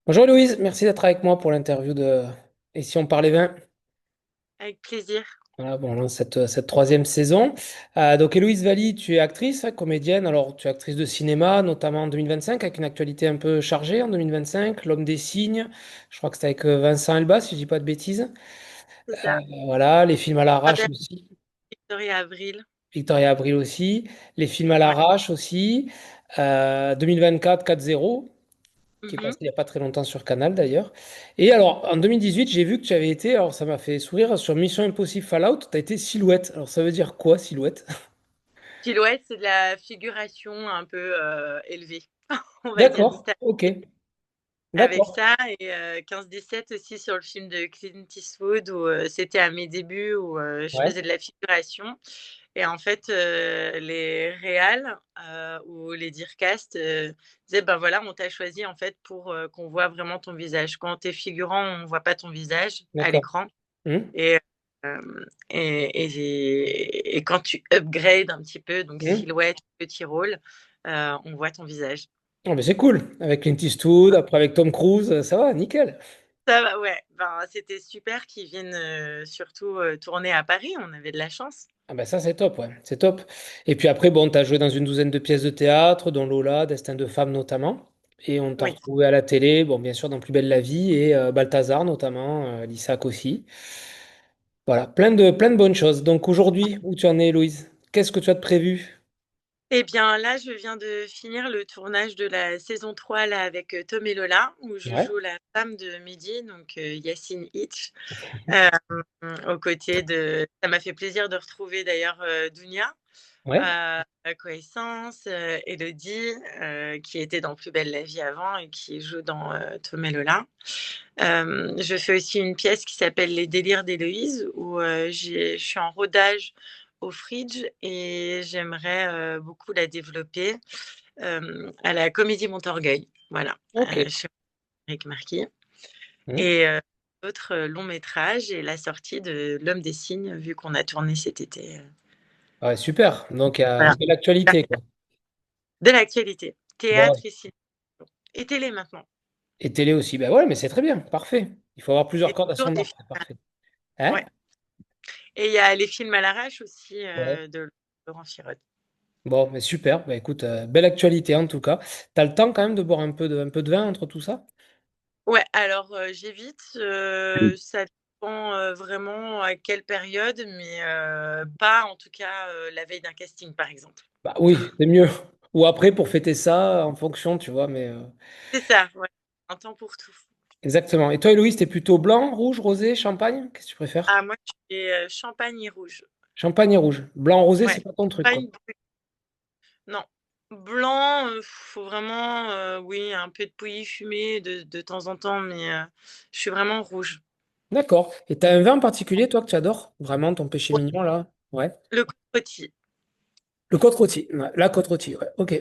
Bonjour Louise, merci d'être avec moi pour l'interview de Et si on parlait vin? Avec plaisir, Voilà, bon, on lance cette troisième saison. Donc Héloïse Valli, tu es actrice, hein, comédienne. Alors tu es actrice de cinéma, notamment en 2025, avec une actualité un peu chargée en 2025. L'Homme des Cygnes, je crois que c'était avec Vincent Elbaz, si je dis pas de bêtises. c'est Euh, ça. voilà, les films à l'arrache Avec aussi. Victoria Avril. Victoria Abril aussi. Les films à Ouais. l'arrache aussi. 2024, 4-0, qui est Mhm. passé il n'y a pas très longtemps sur Canal d'ailleurs. Et alors, en 2018, j'ai vu que tu avais été, alors ça m'a fait sourire, sur Mission Impossible Fallout, tu as été Silhouette. Alors ça veut dire quoi, Silhouette? Silhouette, c'est de la figuration un peu élevée, on va dire. D'accord, C'était ok, avec d'accord. ça et 15-17 aussi sur le film de Clint Eastwood où c'était à mes débuts où je Ouais, faisais de la figuration. Et en fait, les réals ou les dircast disaient ben voilà, on t'a choisi en fait pour qu'on voit vraiment ton visage. Quand tu es figurant, on voit pas ton visage à d'accord. l'écran. Hum, Et, et quand tu upgrades un petit peu, donc hum. silhouette, petit rôle, on voit ton visage. Oh, mais c'est cool. Avec Clint Eastwood, après avec Tom Cruise, ça va, nickel. Ça va, ouais. Ben, c'était super qu'ils viennent surtout tourner à Paris. On avait de la chance. Ah ben ça c'est top, ouais, c'est top. Et puis après, bon, tu as joué dans une douzaine de pièces de théâtre, dont Lola, Destin de femme notamment. Et on t'a Oui. retrouvé à la télé, bon, bien sûr, dans Plus belle la vie et Balthazar notamment, Lissac aussi. Voilà, plein de bonnes choses. Donc aujourd'hui, où tu en es, Louise? Qu'est-ce que tu as de prévu? Eh bien, là, je viens de finir le tournage de la saison 3 là, avec Tom et Lola, où je Ouais, joue la femme de Mehdi, donc Yacine Hitch, euh, aux côtés de... Ça m'a fait plaisir de retrouver d'ailleurs Dounia, ouais, connaissance, Elodie, qui était dans Plus belle la vie avant et qui joue dans Tom et Lola. Je fais aussi une pièce qui s'appelle Les délires d'Héloïse, où je suis en rodage au Fridge et j'aimerais beaucoup la développer à la Comédie Montorgueil. Voilà, ok. chez Eric Marquis. Hmm. Et d'autres longs métrages et la sortie de L'Homme des Cygnes, vu qu'on a tourné cet été. Ouais, super. Donc il y a Voilà. de l'actualité, quoi. De l'actualité. Théâtre Bon, ici. Et télé maintenant. et télé aussi. Ben ouais, mais c'est très bien, parfait. Il faut avoir plusieurs Et cordes à toujours son des arc, c'est films. parfait. Hein? Ouais. Et il y a les films à l'arrache aussi Ouais. de Laurent Firot. Bon, mais super. Ben écoute, belle actualité en tout cas. T'as le temps quand même de boire un peu de vin entre tout ça? Ouais, alors j'évite, ça dépend, vraiment à quelle période, mais pas en tout cas, la veille d'un casting, par exemple. Bah oui, c'est mieux. Ou après pour fêter ça, en fonction, tu vois, mais C'est ça, ouais, un temps pour tout. exactement. Et toi, Héloïse, t'es plutôt blanc, rouge, rosé, champagne? Qu'est-ce que tu préfères? Ah moi, je fais, champagne et rouge. Champagne et rouge. Blanc, rosé, Ouais, c'est pas ton truc, quoi. champagne, non. Blanc, faut vraiment, oui, un peu de pouilly fumé de temps en temps, mais je suis vraiment rouge. D'accord. Et t'as un vin en particulier, toi, que tu adores? Vraiment, ton péché Ouais, mignon, là? Ouais. le cocotier. Le côte rôti. Ouais, la côte rôti, ouais. Ok.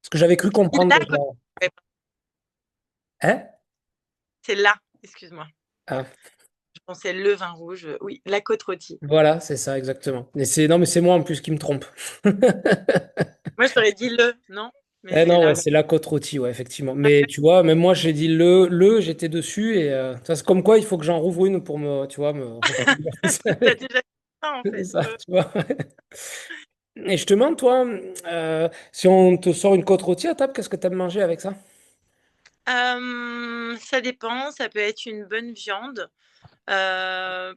Ce que j'avais cru C'est comprendre la déjà. ouais, Hein? c'est là, excuse-moi. Ah, Je pensais le vin rouge, oui, la côte rôtie. voilà, c'est ça, exactement. Mais c'est, non, mais c'est moi en plus qui me trompe. Moi, je t'aurais dit le, non? Mais Eh c'est non, ouais, là. c'est la côte rôtie, ouais, effectivement. Mais tu vois, même moi, j'ai dit le, j'étais dessus et ça, c'est comme quoi il faut que j'en rouvre une pour me, tu vois, me reconduire. T'as déjà dit ça, en C'est fait. ça, tu vois. Et je te demande, toi, si on te sort une côte rôtie à table, qu'est-ce que tu aimes manger avec ça? Ça dépend, ça peut être une bonne viande.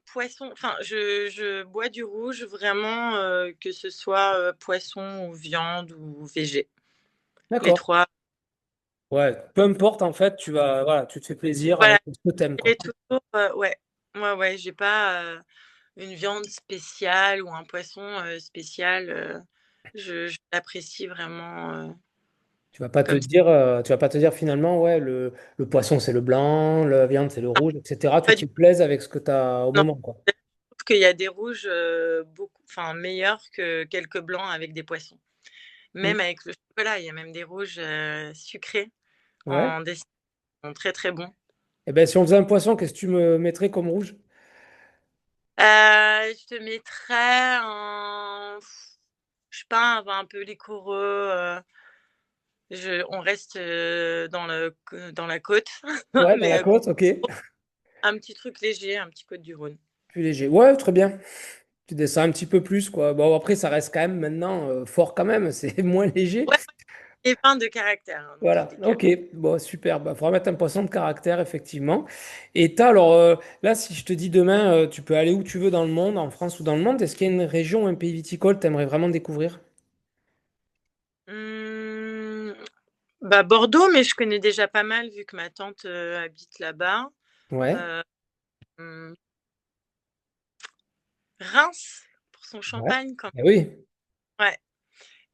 Poisson, enfin, je bois du rouge vraiment, que ce soit poisson ou viande ou végé. Les D'accord. trois. Ouais, peu importe, en fait, tu vas, voilà, tu te fais plaisir Voilà. avec ce que t'aimes, quoi. Et toujours, ouais. Ouais, ouais, j'ai pas une viande spéciale ou un poisson spécial. Je l'apprécie vraiment comme ça. Tu vas pas te dire finalement, ouais, le poisson c'est le blanc, la viande c'est le Non, rouge, etc. Tu pas du te plaises avec ce que tu as au non. moment, quoi. Je trouve qu'il y a des rouges beaucoup, enfin meilleurs que quelques blancs avec des poissons. Mm. Même avec le chocolat, il y a même des rouges sucrés Ouais. en dessin, sont très très bons. Et ben si on faisait un poisson, qu'est-ce que tu me mettrais comme rouge? Je te mettrais un, je sais pas, un peu liquoreux, On reste dans la côte, Ouais, dans mais la côte, ok. un petit truc léger, un petit Côte-du-Rhône. Plus léger. Ouais, très bien. Tu descends un petit peu plus, quoi. Bon, après, ça reste quand même maintenant fort quand même. C'est moins léger. Ouais, et plein de caractère, hein, donc Voilà, c'était que. ok, bon, super. Bah, faudra mettre un poisson de caractère, effectivement. Et là, si je te dis demain, tu peux aller où tu veux dans le monde, en France ou dans le monde, est-ce qu'il y a une région, un pays viticole que tu aimerais vraiment découvrir? Hum, Bah, Bordeaux, mais je connais déjà pas mal vu que ma tante habite là-bas. Ouais, Euh, hum, Reims, pour son ouais. champagne, quand Eh oui. même. Ouais.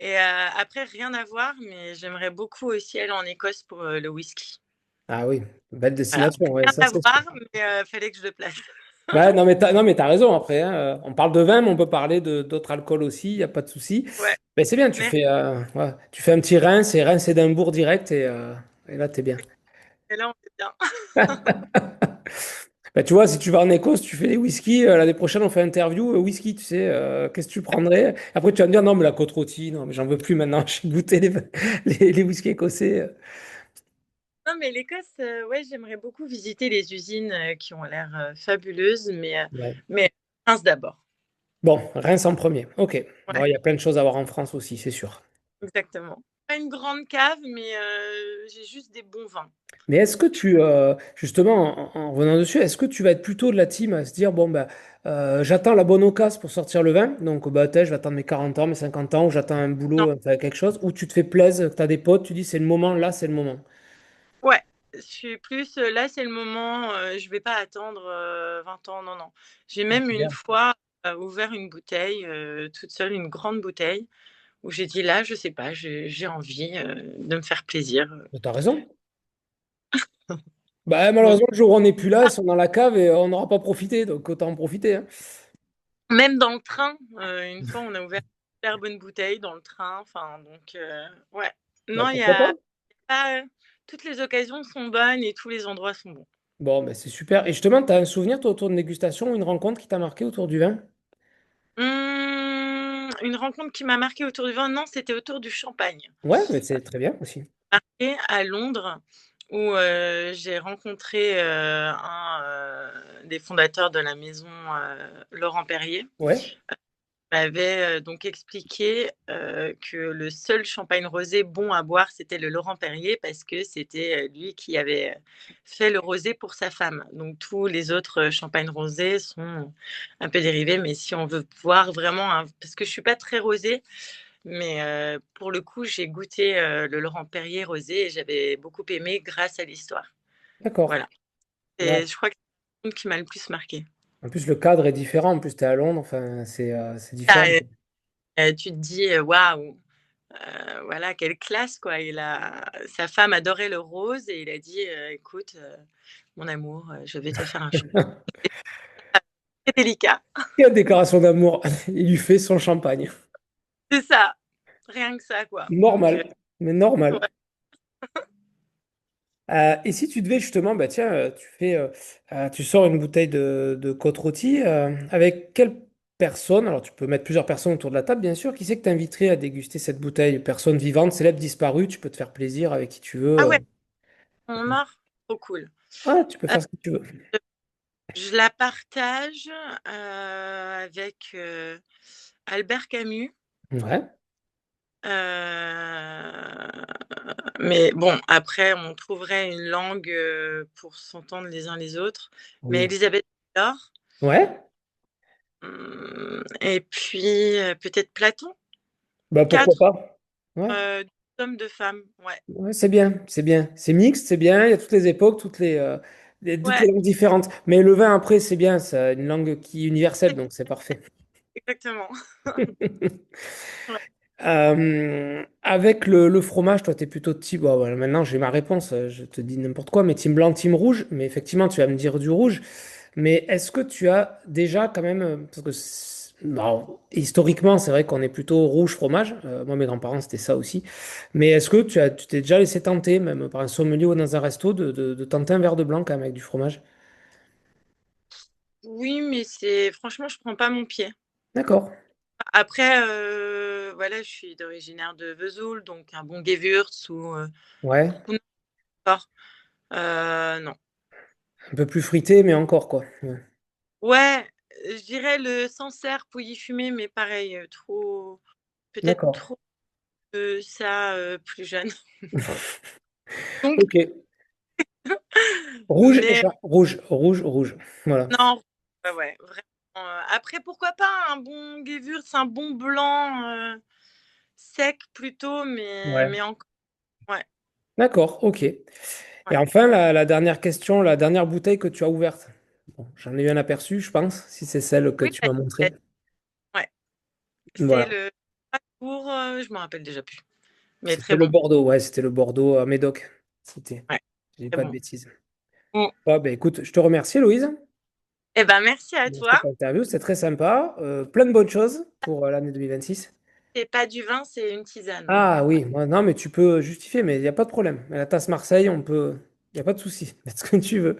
Et après, rien à voir, mais j'aimerais beaucoup aussi aller en Écosse pour le whisky. Ah oui, belle Voilà. destination, ouais, Rien ça à c'est sûr. voir, mais fallait que je le place. Bah, non, mais t'as raison après, hein. On parle de vin, mais on peut parler de d'autres alcools aussi, il n'y a pas de souci. Ouais, Mais c'est bien, merci. ouais, tu fais un petit Reims et Reims-Édimbourg direct et là, t'es bien. Et là, on est bien. Bah, tu vois, si tu vas en Écosse, tu fais les whisky. L'année prochaine, on fait interview whisky, tu sais. Qu'est-ce que tu prendrais? Après, tu vas me dire, non, mais la côte rôtie, non, mais j'en veux plus maintenant. J'ai goûté les whisky écossais. Non, mais l'Écosse, ouais, j'aimerais beaucoup visiter les usines qui ont l'air fabuleuses, Ouais. mais Reims d'abord. Bon, Reims en premier. Ok. Ouais, Bon, il y a plein de choses à voir en France aussi, c'est sûr. exactement. Pas une grande cave, mais j'ai juste des bons vins. Mais est-ce que justement, en revenant dessus, est-ce que tu vas être plutôt de la team à se dire, bon, bah, j'attends la bonne occasion pour sortir le vin, donc bah, je vais attendre mes 40 ans, mes 50 ans, ou j'attends un Non, boulot, enfin, quelque chose, ou tu te fais plaisir, tu as des potes, tu dis, c'est le moment, là, c'est le moment. ouais, je suis plus là, c'est le moment, je vais pas attendre 20 ans, non, non. J'ai Ah, même c'est une bien. fois ouvert une bouteille toute seule, une grande bouteille, où j'ai dit là, je sais pas, j'ai envie de me faire plaisir. Mais t'as raison. Bah, Donc, malheureusement, le jour où on n'est plus là, ils sont dans la cave et on n'aura pas profité, donc autant en profiter, hein. même dans le train, une fois, on a ouvert une super bonne bouteille dans le train. Enfin, donc, ouais. Bah, Non, il y pourquoi a pas? pas, toutes les occasions sont bonnes et tous les endroits sont bons. Bon, bah, c'est super. Et justement, tu as un souvenir, toi, autour de dégustation ou une rencontre qui t'a marqué autour du vin? Une rencontre qui m'a marquée autour du vin, non, c'était autour du champagne. Ouais, mais c'est très bien aussi. Et à Londres, où j'ai rencontré des fondateurs de la maison Laurent Perrier. Ouais, M'avait donc expliqué que le seul champagne rosé bon à boire, c'était le Laurent Perrier parce que c'était lui qui avait fait le rosé pour sa femme. Donc tous les autres champagnes rosés sont un peu dérivés, mais si on veut boire vraiment, parce que je suis pas très rosée, mais pour le coup, j'ai goûté le Laurent Perrier rosé et j'avais beaucoup aimé grâce à l'histoire. d'accord. Voilà. Ouais. Et je crois que c'est le qui m'a le plus marqué. En plus, le cadre est différent. En plus, tu es à Londres, enfin, c'est Ah, différent. tu te dis waouh. Voilà, quelle classe, quoi. Sa femme adorait le rose et il a dit écoute, mon amour, je vais te faire un chocolat. C'est délicat. Quelle déclaration d'amour. Il lui fait son champagne. C'est ça, rien que ça, quoi. Donc, Normal, mais ouais. normal. Et si tu devais justement, bah tiens, tu sors une bouteille de côte rôtie, avec quelle personne, alors tu peux mettre plusieurs personnes autour de la table, bien sûr, qui c'est que t'inviterais à déguster cette bouteille? Personne vivante, célèbre, disparue, tu peux te faire plaisir avec qui tu Ah veux. ouais, on mord, trop cool. Ouais, tu peux Euh, faire ce que tu veux. je la partage avec Albert Camus. Ouais, Mais bon, après, on trouverait une langue pour s'entendre les uns les autres. Mais oui. Elisabeth Taylor. Ouais, Et puis, peut-être Platon? bah pourquoi 4 pas. Ouais. hommes, de femmes. Ouais. Ouais, c'est bien, c'est bien. C'est mixte, c'est bien. Il y a toutes les époques, toutes les Ouais, langues différentes. Mais le vin, après, c'est bien. C'est une langue qui est universelle, donc c'est parfait. exactement. Ouais. Avec le fromage, toi, tu es plutôt team. Bon, voilà, maintenant, j'ai ma réponse. Je te dis n'importe quoi, mais team blanc, team rouge. Mais effectivement, tu vas me dire du rouge. Mais est-ce que tu as déjà quand même, parce que bon, historiquement, c'est vrai qu'on est plutôt rouge fromage. Moi, mes grands-parents, c'était ça aussi. Mais est-ce que tu t'es déjà laissé tenter, même par un sommelier ou dans un resto, de tenter un verre de blanc quand même avec du fromage? Oui, mais c'est franchement, je prends pas mon pied. D'accord. Après, voilà, je suis originaire de Vesoul, donc un bon Gewürz Ouais, ou non. Non. un peu plus fruité, mais encore quoi. Ouais. Ouais, je dirais le Sancerre pouilly fumé, mais pareil, trop, peut-être D'accord. trop ça plus jeune. Donc, Ok. Rouge et mais ça. Rouge, rouge, rouge. Voilà. non, ouais, ouais, vraiment. Après, pourquoi pas un bon Gewürz, un bon blanc sec plutôt, Ouais. mais encore, ouais, D'accord, ok. Et ouais. enfin, la dernière question, la dernière bouteille que tu as ouverte. Bon, j'en ai eu un aperçu, je pense, si c'est celle que Oui, tu m'as montrée. ouais. C'est Voilà. le pour, je me rappelle déjà plus, mais C'était très le bon. Bordeaux, ouais, c'était le Bordeaux à Médoc. C'était. Ouais, Je dis très pas de bon. bêtises. Mm. Ouais, ben écoute, je te remercie, Louise, Eh ben, merci à pour toi. cette interview. C'était très sympa. Plein de bonnes choses pour l'année 2026. C'est pas du vin, c'est une tisane. Ah Ouais. oui, non, mais tu peux justifier, mais il n'y a pas de problème. La tasse Marseille, on peut. Il n'y a pas de souci. Fais ce que tu veux.